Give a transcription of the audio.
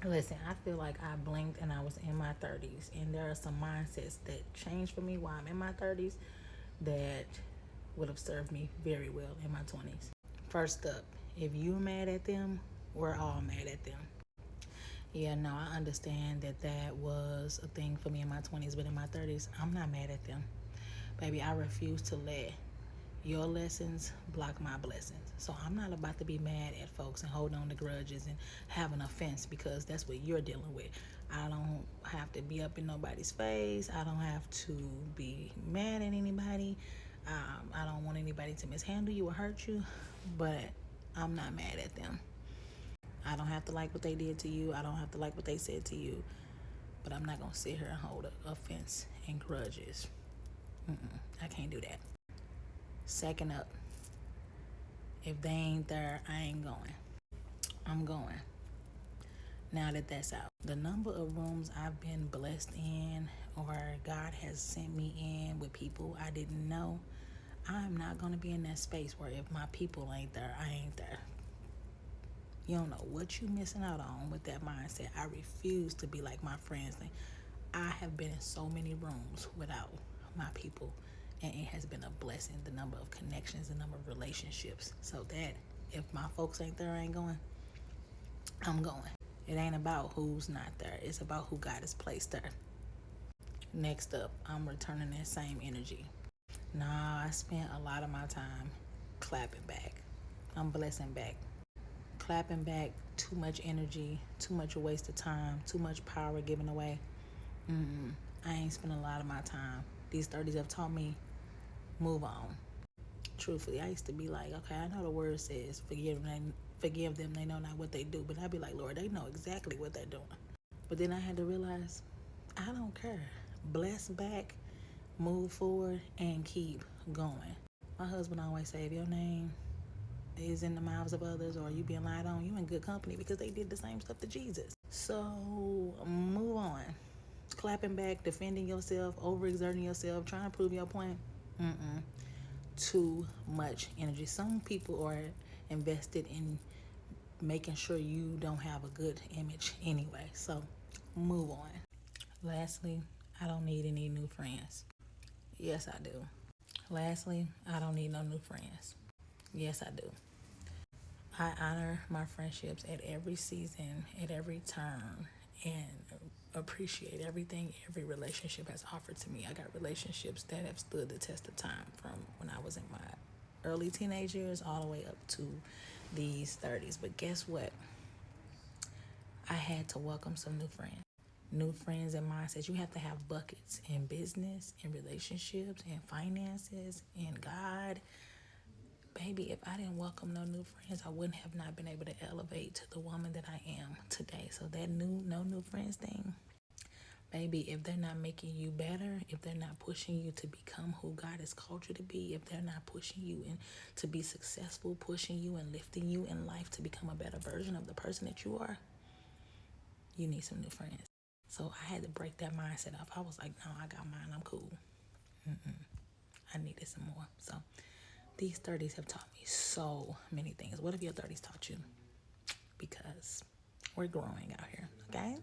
Listen, I feel like I blinked and I was in my 30s. And there are some mindsets that changed for me while I'm in my 30s that would have served me very well in my 20s. First up, if you're mad at them, we're all mad at them. Yeah, no, I understand that that was a thing for me in my 20s, but in my 30s, I'm not mad at them. Baby, I refuse to let your lessons block my blessings. So I'm not about to be mad at folks and hold on to grudges and have an offense because that's what you're dealing with. I don't have to be up in nobody's face. I don't have to be mad at anybody. I don't want anybody to mishandle you or hurt you, but I'm not mad at them. I don't have to like what they did to you. I don't have to like what they said to you, but I'm not going to sit here and hold a offense and grudges. I can't do that. Second up, if they ain't there, I ain't going. I'm going. Now that that's out. The number of rooms I've been blessed in or God has sent me in with people I didn't know, I'm not going to be in that space where if my people ain't there, I ain't there. You don't know what you missing out on with that mindset. I refuse to be like my friends. I have been in so many rooms without my people, and it has been a blessing, the number of connections, the number of relationships. So that if my folks ain't there, I ain't going. I'm going. It ain't about who's not there. It's about who God has placed there. Next up, I'm returning that same energy. Nah, I spent a lot of my time clapping back. I'm blessing back. Clapping back, too much energy, too much waste of time, too much power given away. I ain't spent a lot of my time. These 30s have taught me, move on. Truthfully, I used to be like, okay, I know the word says forgive them, they know not what they do. But I'd be like, Lord, they know exactly what they're doing. But then I had to realize, I don't care. Bless back, move forward, and keep going. My husband always say, if your name is in the mouths of others or you being lied on, you in good company because they did the same stuff to Jesus. So move on. Clapping back, defending yourself, overexerting yourself, trying to prove your point. Too much energy. Some people are invested in making sure you don't have a good image anyway. So move on. Lastly, I don't need any new friends. Yes, I do. Lastly, I don't need no new friends. Yes, I do. I honor my friendships at every season, at every turn, and appreciate everything every relationship has offered to me. I got relationships that have stood the test of time from when I was in my early teenage years all the way up to these 30s. But guess what? I had to welcome some new friends. New friends and mindsets. You have to have buckets in business, in relationships, in finances, in God. Baby, if I didn't welcome no new friends, I wouldn't have not been able to elevate to the woman that I am today. So that no new friends thing, baby, if they're not making you better, if they're not pushing you to become who God has called you to be, if they're not pushing you in to be successful, pushing you and lifting you in life to become a better version of the person that you are, you need some new friends. So I had to break that mindset off. I was like, no, I got mine. I'm cool. I needed some more. So these 30s have taught me so many things. What have your 30s taught you? Because we're growing out here, okay?